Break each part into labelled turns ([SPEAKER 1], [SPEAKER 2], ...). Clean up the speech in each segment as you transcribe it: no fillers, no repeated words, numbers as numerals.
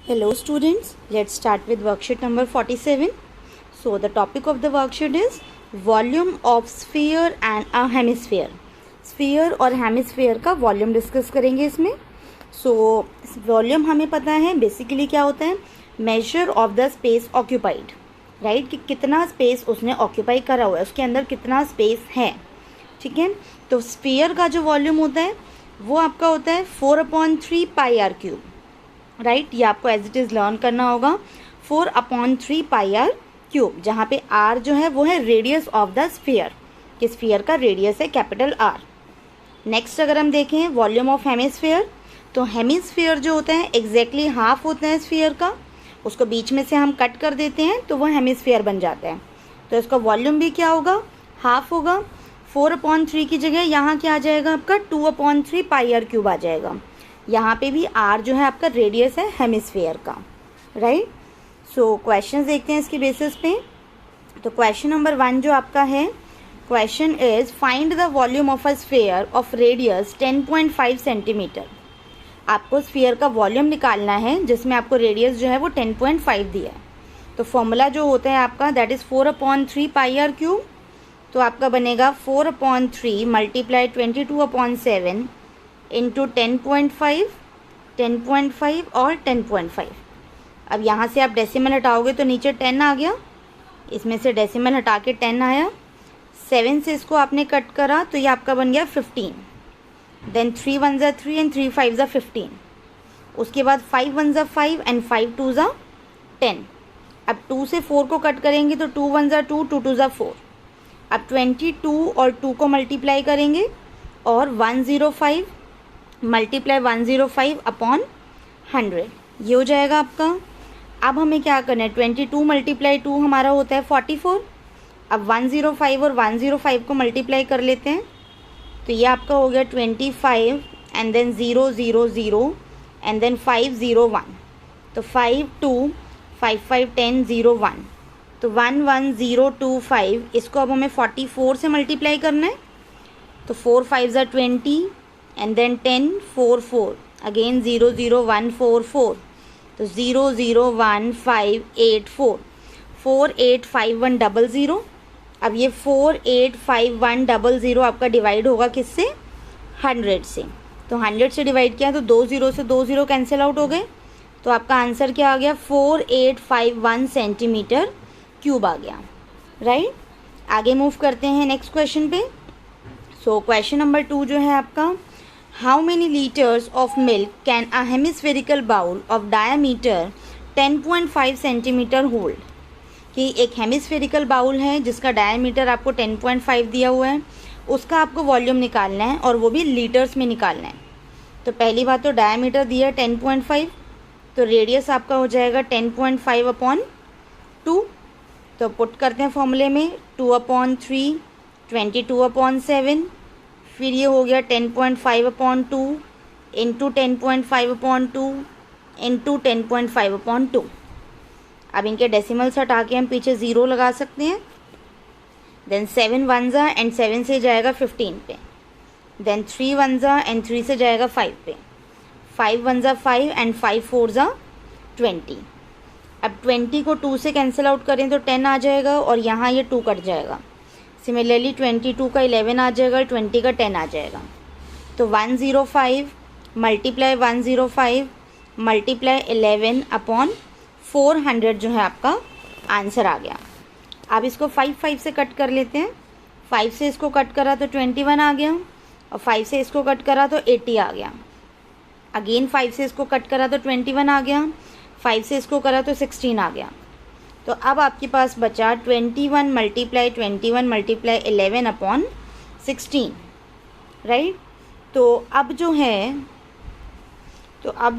[SPEAKER 1] Hello students, let's start with worksheet number 47. So the topic of the worksheet is volume of sphere and a hemisphere. Sphere और hemisphere का volume discuss करेंगे इसमें. So volume हमें पता है basically क्या होता है, measure of the space occupied, right? कि कितना space उसने occupy करा हुआ है, उसके अंदर कितना space है, ठीक है. तो sphere का जो volume होता है वो आपका होता है 4/3 पाई आर क्यूब, राइट. ये आपको एज इट इज़ लर्न करना होगा. 4/3 पाई आर क्यूब, जहाँ पे आर जो है वो है रेडियस ऑफ द स्फीयर, कि स्फीयर का रेडियस है कैपिटल आर. नेक्स्ट अगर हम देखें वॉल्यूम ऑफ हेमिस्फीयर, तो हेमिस्फीयर जो होता है एग्जैक्टली हाफ होता है स्फीयर का, उसको बीच में से हम कट कर देते हैं तो वो हेमिस्फीयर बन जाता है. तो इसका वॉल्यूम भी क्या होगा, हाफ होगा. 4/3 की जगह यहाँ क्या आ जाएगा आपका 2/3 पाई आर क्यूब आ जाएगा. यहाँ पे भी आर जो है आपका रेडियस है हेमिस्फीयर का, राइट. सो क्वेश्चन देखते हैं इसके बेसिस पे. तो क्वेश्चन नंबर 1 जो आपका है, question is find the volume of a sphere of radius 10.5 centimetre. आपको स्फीयर का वॉल्यूम निकालना है जिसमें आपको रेडियस जो है वो 10.5 दिया है. तो फॉर्मूला जो होता है आपका that is 4/3 pi r cube. तो आपका बनेगा 4/3 मल्टीप्लाई 22/7 इंटू 10.5 और 10.5. अब यहाँ से आप डेसिमल हटाओगे तो नीचे 10 आ गया, इसमें से डेसिमल हटा के 10 आया. 7 से इसको आपने कट करा तो ये आपका बन गया 15. देन 3 1 ज़ा 3 एंड 3 5 ज़ा 15. उसके बाद 5 1 ज़ा 5 एंड 5 2 ज़ा 10. अब 2 से 4 को कट करेंगे तो 2 1 ज़ा 2, 2 2 ज़ा 4. अब 22 और 2 को मल्टीप्लाई करेंगे और 105 मल्टीप्लाई 105 अपॉन 100, ये हो जाएगा आपका. अब हमें क्या करना है, 22 मल्टीप्लाई 2 हमारा होता है 44. अब 105 और 105 को मल्टीप्लाई कर लेते हैं तो ये आपका हो गया 25 एंड देन 0 0 0 एंड देन 5 0 1. तो 5 2 5 5 10 0 1. तो 1 1 0 2 5, इसको अब हमें 44 से मल्टीप्लाई करना है. तो 4 5 ज़ा 20 एंड देन 10 4 4 अगेन 0 0 1 4 4. तो 0 0 1 5 8 4 4 8 5 1 0 0. अब ये 4 8 5 1 0 0 आपका डिवाइड होगा किससे, 100 से. तो 100 से डिवाइड किया तो 2 0 से 2 0 कैंसिल आउट हो गए. तो आपका आंसर क्या आ गया 4851 सेंटीमीटर क्यूब आ गया, राइट. आगे मूव करते हैं नेक्स्ट क्वेश्चन पे. सो क्वेश्चन नंबर 2 जो है आपका, how many litres of milk can a hemispherical bowl of diameter 10.5 centimetre hold. कि एक हेमिस्फेरिकल बाउल है जिसका डायामीटर आपको 10.5 दिया हुआ है, उसका आपको वॉल्यूम निकालना है और वो भी लीटर्स में निकालना है. तो पहली बात तो डायामीटर दिया है 10.5, तो रेडियस आपका हो जाएगा 10.5/2. तो पुट करते हैं फॉर्मूले में 2/3 22/7, फिर ये हो गया 10.5/2 इंटू 10.5/2 इंटू 10.5/2. अब इनके डेसिमल्स हटा के हम पीछे 0 लगा सकते हैं. देन 7 1 ज़ा एंड 7 से जाएगा 15 पे. देन 3 1 ज़ा एंड 3 से जाएगा 5 पे. 5 1 ज़ा 5 एंड 5 4 ज़ा 20. अब 20 को 2 से कैंसिल आउट करें तो 10 आ जाएगा और यहाँ ये 2 कट जाएगा. सिमिलरली 22 का 11 आ जाएगा, 20 का 10 आ जाएगा. तो 105 मल्टीप्लाई 105 मल्टीप्लाई 11 अपॉन 400 जो है आपका आंसर आ गया. अब इसको 5 5 से कट कर लेते हैं. 5 से इसको कट करा तो 21 आ गया और 5 से इसको कट करा तो 80 आ गया. अगेन 5 से इसको कट करा तो 21 आ गया, 5 से इसको करा तो 16 आ गया. तो अब आपके पास बचा 21 मल्टीप्लाई 21 मल्टीप्लाई 11 अपॉन 16, राइट. तो अब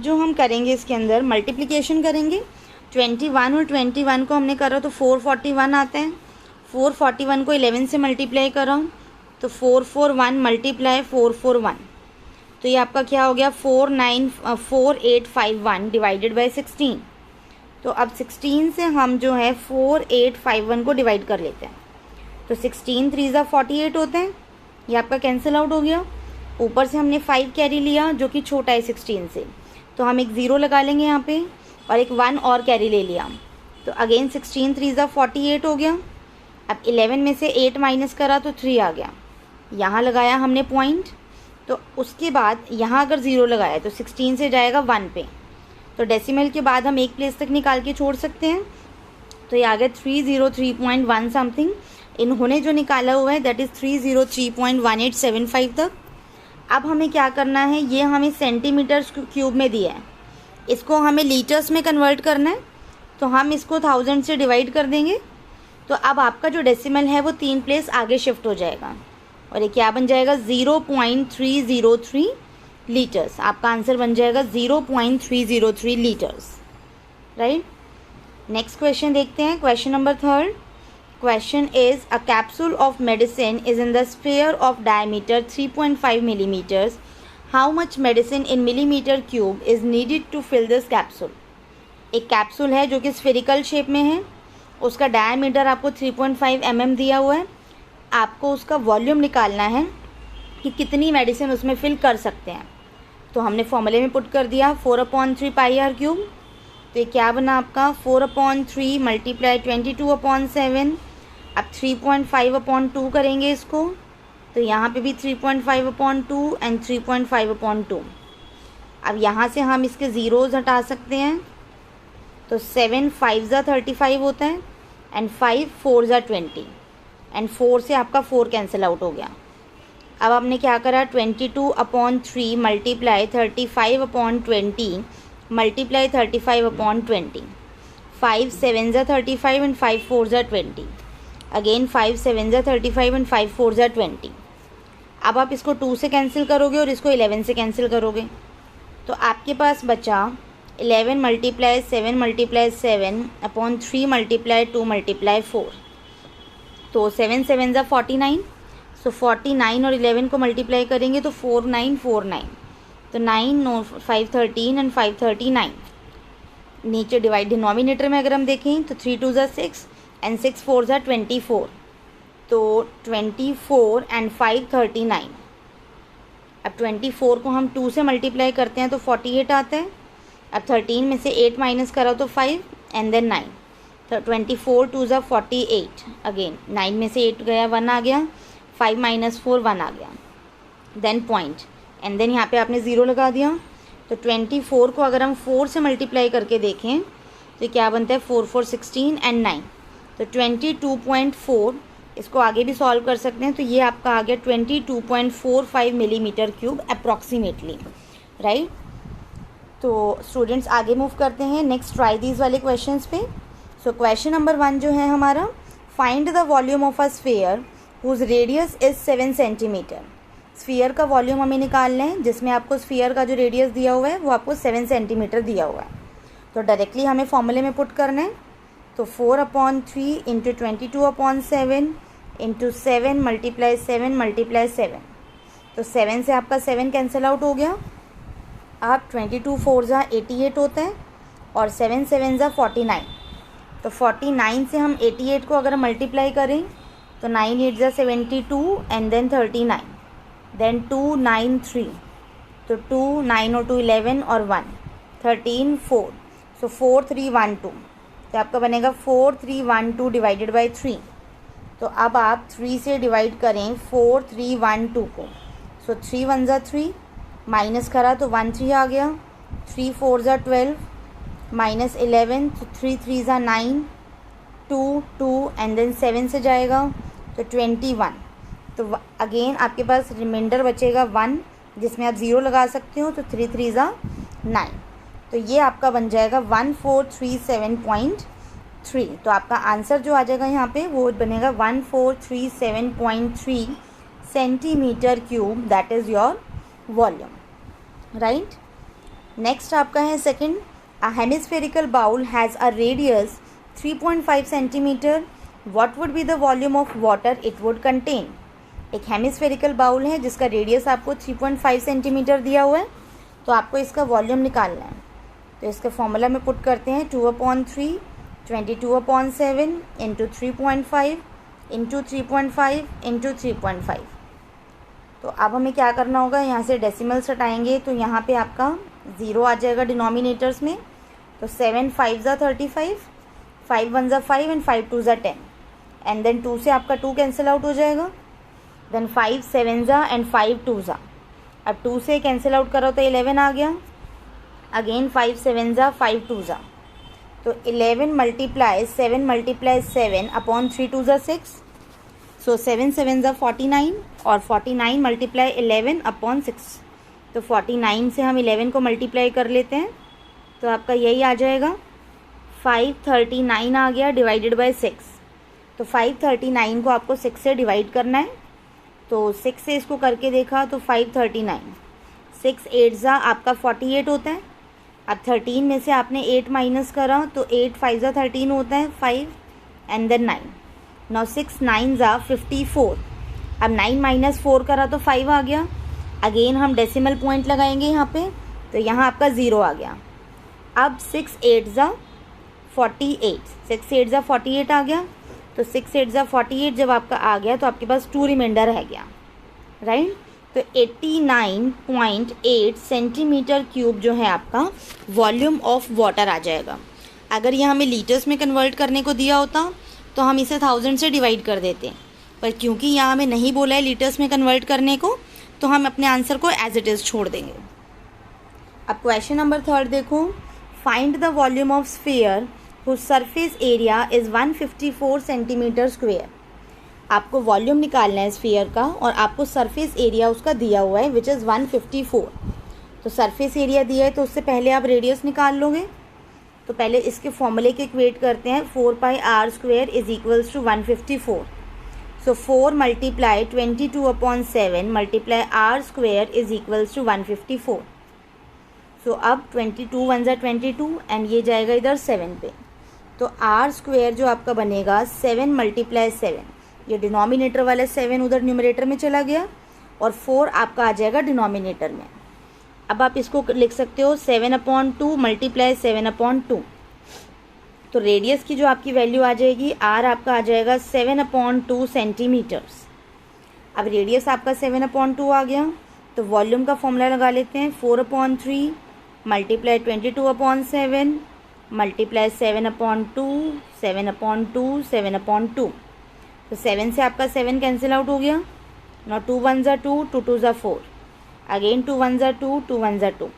[SPEAKER 1] जो हम करेंगे इसके अंदर मल्टीप्लिकेशन करेंगे. 21 और 21 को हमने करा तो 441 आता है. 441 को 11 से मल्टीप्लाई करा तो 441 मल्टीप्लाई 441. तो ये आपका क्या हो गया 4851 डिवाइडेड बाय 16. तो अब 16 से हम जो है 4851 को डिवाइड कर लेते हैं. तो 16 3 ज़ा 48 होते हैं, ये आपका कैंसिल आउट हो गया. ऊपर से हमने 5 कैरी लिया जो कि छोटा है 16 से, तो हम एक ज़ीरो लगा लेंगे यहाँ पे. और एक 1 और कैरी ले लिया, तो अगेन 16 3 ज़ा 48 हो गया। अब 11 में से 8 माइनस करा तो 3 आ गया, यहाँ लगाया हमने पॉइंट। तो उसके बाद यहाँ अगर 0 लगाया तो 16 से जाएगा 1 पे, तो डेसिमल के बाद हम एक प्लेस तक निकाल के छोड़ सकते हैं। तो ये आ गया 303.1 समथिंग। इन्होंने जो निकाला हुआ है दैट इज़ 303.1875 तक। अब हमें क्या करना है, ये हमें सेंटीमीटर्स क्यूब में दिया है, इसको हमें लीटर्स में कन्वर्ट करना है। तो हम इसको 1000 से डिवाइड कर देंगे, तो अब आपका जो डेसिमल है वो 3 प्लेस आगे शिफ्ट हो जाएगा और ये क्या बन जाएगा 0.303 लीटर्स। आपका आंसर बन जाएगा 0.303 लीटर्स, राइट। नेक्स्ट क्वेश्चन देखते हैं, question number 3rd। Question is a capsule of medicine is in the sphere of diameter 3.5 millimetres. How much medicine in millimetre cube is needed to fill this capsule. एक capsule है जो कि spherical shape में है, उसका diameter आपको 3.5 mm दिया हुआ है। आपको उसका वॉल्यूम निकालना है कि कितनी मेडिसिन उसमें फिल कर सकते हैं। तो हमने फॉर्मूले में पुट कर दिया 4/3 पाई आर क्यूब। तो ये क्या बना आपका 4/3 मल्टीप्लाई 22/7। अब 3.5/2 करेंगे इसको, तो यहाँ पे भी 3.5/2 एंड 3.5/2। अब यहाँ से हम इसके ज़ीरोज़ हटा सकते हैं, तो 7 5 ज़ा 35 होता है एंड 5 4 ज़ा 20 एंड 4 से आपका 4 कैंसिल आउट हो गया। अब आपने क्या करा 22/3 मल्टीप्लाई 35/20 मल्टीप्लाई 35/20। 5 7 ज़ा 35 एंड 5 4 ज़ा 20। अगेन 5 7 ज़ा 35 एंड 5 4 ज़ा 20। अब आप इसको 2 से कैंसिल करोगे और इसको 11 से कैंसिल करोगे, तो आपके पास बचा 11 मल्टीप्लाई 7 मल्टीप्लाई 7/3 मल्टीप्लाई 2 मल्टीप्लाई 4। तो 7 7 ज़ा 49, सो 49 और 11 को मल्टीप्लाई करेंगे तो 4949। तो 9 5 13 एंड 5 39। नीचे डिवाइड डिनोमिनेटर में अगर हम देखें तो 3 2 ज़ा 6 एंड 6 4 ज़ा 24। तो 24 एंड 5 39। अब 24 को हम 2 से मल्टीप्लाई करते हैं तो 48 आता है। अब 13 में से 8 माइनस करा तो 5 एंड देन 9। तो 24 2 ज़ा 48। अगेन 9 में से 8 गया 1 आ गया, 5 माइनस 4 1 आ गया, देन पॉइंट एंड देन यहाँ पे आपने 0 लगा दिया। तो 24 को अगर हम 4 से मल्टीप्लाई करके देखें तो क्या बनता है 4 4 16 एंड 9। तो 22.4, इसको आगे भी सॉल्व कर सकते हैं। तो ये आपका आ गया 22.45 मिलीमीटर क्यूब अप्रॉक्सीमेटली, राइट। तो स्टूडेंट्स आगे मूव करते हैं नेक्स्ट ट्राई दीज वाले क्वेश्चंस पे। सो क्वेश्चन नंबर 1 जो है हमारा, find the volume of a sphere whose radius is 7 centimetre. Sphere का वॉल्यूम हमें निकालना है जिसमें आपको स्फीयर का जो रेडियस दिया हुआ है वो आपको 7 सेंटीमीटर दिया हुआ है। तो डायरेक्टली हमें फॉर्मूले में पुट करना है। तो 4/3 इंटू 22/7 इंटू 7 मल्टीप्लाई 7 मल्टीप्लाई 7। तो 7 से आपका 7 कैंसिल आउट हो गया। अब 22 4 ज़ा 88 होता है और 7 7 ज़ा 49। तो 49 से हम 88 को अगर मल्टीप्लाई करें तो 9 8 ज़ा 72 एंड देन 39, देन 2 9 3। तो 2 9 और 2 11 और 1 13 4। सो 4 3 1 2। तो आपका बनेगा 4 3 1 2 डिवाइडेड बाई 3। तो अब आप 3 से डिवाइड करें 4 3 1 2 को। सो 3 1 ज़ा 3, माइनस करा तो 1 3 आ गया, 3 4 ज़ा 12 माइनस 11, तो 3 3 ज़ा 9, 2 2 एंड देन 7 से जाएगा तो 21। तो अगेन आपके पास रिमाइंडर बचेगा 1 जिसमें आप 0 लगा सकते हो, तो 3 3 ज़ा 9। तो ये आपका बन जाएगा 1437.3। तो आपका आंसर जो आ जाएगा यहाँ पे वो बनेगा 1437.3 centimetre cube, that is your volume, right. Next आपका है second, a hemispherical bowl has a radius 3.5 centimetre, what would be the volume of water it would contain. एक हेमिस्फेरिकल बाउल है जिसका रेडियस आपको 3.5 सेंटीमीटर दिया हुआ है, तो आपको इसका वॉल्यूम निकालना है। तो इसका फॉर्मूला में पुट करते हैं 2/3 22/7 इंटू 3.5 इंटू 3.5 इंटू 3.5। तो अब हमें क्या करना होगा, यहाँ से डेसिमल्स हटाएंगे तो यहाँ पे आपका 0 आ जाएगा डिनोमिनेटर्स में। तो तो 7 5 ज़ा 35, 5 1 ज़ा 5 एंड 5 2 ज़ा 10 एंड देन 2 से आपका 2 कैंसिल आउट हो जाएगा, देन 5 7 ज़ा एंड 5 2 ज़ा, अब 2 से कैंसिल आउट करो तो 11 आ गया, अगेन 5 7 ज़ा 5 2 ज़ा, तो 11 मल्टीप्लाई 7 मल्टीप्लाई 7 अपॉन 3 2 ज़ा 6, सो 7 7 ज़ा 49 और 49 मल्टीप्लाई 11 अपॉन 6, तो 49 से हम 11 को मल्टीप्लाई कर लेते हैं तो आपका यही आ जाएगा 539 आ गया डिवाइडेड बाय 6, तो 539 को आपको 6 से डिवाइड करना है, तो 6 से इसको करके देखा तो 539, 6 8 ज़ा आपका 48 होता है, अब 13 में से आपने 8 माइनस करा तो 8 5 ज़ा 13 होता है, 5 एंड देन 9, नाउ 6 9 ज़ा 54, अब 9 माइनस 4 करा तो 5 आ गया, अगेन हम डेसिमल पॉइंट लगाएंगे यहाँ पे, तो यहाँ आपका 0 आ गया, अब 6 8 ज़ा 48, 6 8 ज़ा 48 आ गया, तो 6 8 ज़ा 48 जब आपका आ गया तो आपके पास 2 रिमाइंडर रह गया, राइट। तो 89.8 सेंटीमीटर क्यूब जो है आपका वॉल्यूम ऑफ वाटर आ जाएगा। अगर यह हमें लीटर्स में कन्वर्ट करने को दिया होता तो हम इसे 1000 से डिवाइड कर देते, पर क्योंकि यहाँ हमें नहीं बोला है लीटर्स में कन्वर्ट करने को तो हम अपने आंसर को एज इट इज़ छोड़ देंगे। अब क्वेश्चन नंबर 3 देखो, find the volume of sphere whose surface area is 154 centimetre square. आपको वॉल्यूम निकालना है स्फीयर का और आपको सरफेस एरिया उसका दिया हुआ है विच इज़ 154। तो सरफेस एरिया दिया है तो उससे पहले आप रेडियस निकाल लोगे, तो पहले इसके फॉर्मूले के इक्वेट करते हैं, 4 pi r square is equals to 154, so 4 multiply 22/7 multiply r square is equals to 154, so अब 22 1 ज़ा 22 एंड ये जाएगा इधर 7 पे, तो आर स्क्वेयर जो आपका बनेगा 7 मल्टीप्लाई 7, ये डिनोमिनेटर वाला 7 उधर न्यूमरेटर में चला गया और 4 आपका आ जाएगा डिनोमिनेटर में। अब आप इसको लिख सकते हो 7/2 मल्टीप्लाई 7/2, तो रेडियस की जो आपकी वैल्यू आ जाएगी आर आपका आ जाएगा 7/2 सेंटीमीटर्स। अब रेडियस आपका 7/2 आ गया, तो वॉल्यूम का फॉर्मूला लगा लेते हैं, 4/3 मल्टीप्लाई 22/7 मल्टीप्लाई 7/2 7/2 7/2, तो 7 से आपका 7 कैंसिल आउट हो गया, नौ 2 1 ज़ा 2 2 2 ज़ा 4, अगेन 2 1 ज़ा 2 2 1 ज़ा 2,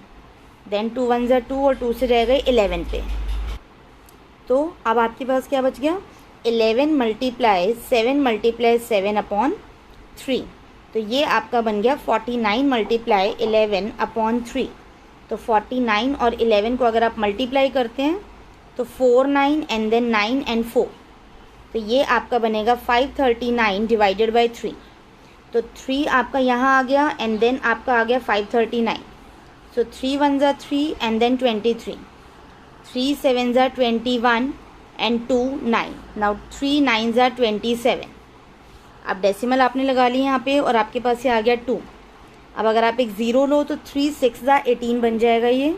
[SPEAKER 1] देन 2 1 ज़ा 2 और 2 से रह गए 11 पे, तो अब आपके पास क्या बच गया 11 मल्टीप्लाई 7 मल्टीप्लाई 7/3, तो ये आपका बन गया 49 मल्टीप्लाई 11/3, तो 49 और 11 को अगर आप मल्टीप्लाई करते हैं तो 4 9 एंड देन 9 एंड 4, तो ये आपका बनेगा 539 डिवाइडेड बाई 3, तो 3 आपका यहाँ आ गया एंड देन आपका आ गया 539, सो 3 1 ज़ा 3 एंड देन 23, 3 7 ज़ा 21 एंड 2 9, नाउ 3 9 ज़ा 27, अब डेसिमल आपने लगा ली यहाँ पे और आपके पास ये आ गया 2, अब अगर आप एक ज़ीरो लो तो 3 6 ज़ा 18 बन जाएगा ये,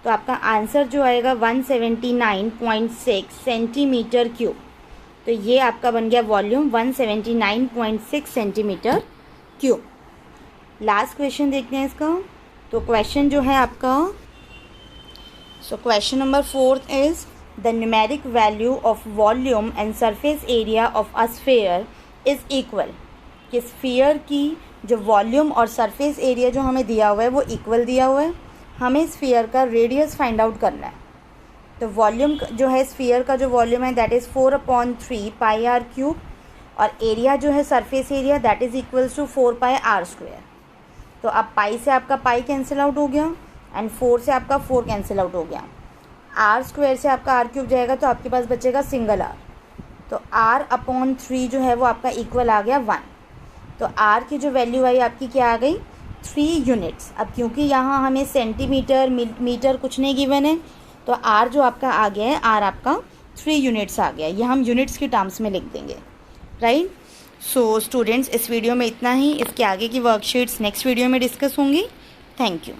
[SPEAKER 1] तो आपका आंसर जो आएगा 179.6 सेंटीमीटर क्यूब, तो ये आपका बन गया volume 179.6 centimetre cube. Last question देखते हैं इसका, तो क्वेश्चन जो है आपका, सो question number 4 is the numeric value of volume and surface area of a sphere is equal, कि स्फीयर की जो वॉल्यूम और सरफेस एरिया जो हमें दिया हुआ है वो इक्वल दिया हुआ है, हमें स्फीयर का रेडियस फाइंड आउट करना है। तो वॉल्यूम जो है स्फीयर का जो वॉल्यूम है that is 4/3 pi r cube, और एरिया जो है surface area that is equals to 4 pi r square. तो अब पाई से आपका पाई कैंसिल आउट हो गया एंड 4 से आपका 4 कैंसिल आउट हो गया, आर स्क्वेयर से आपका आर क्यूब जाएगा तो आपके पास बचेगा सिंगल आर, तो r/3 जो है वो आपका इक्वल आ गया 1, तो r की जो वैल्यू आई आपकी क्या आ गई 3 यूनिट्स। अब क्योंकि यहाँ हमें सेंटीमीटर मीटर कुछ नहीं गिवन है तो r जो आपका आ गया है r आपका 3 यूनिट्स आ गया, ये हम यूनिट्स के टर्म्स में लिख देंगे, राइट। सो स्टूडेंट्स इस वीडियो में इतना ही, इसके आगे की वर्कशीट्स नेक्स्ट वीडियो में डिस्कस होंगी। Thank you.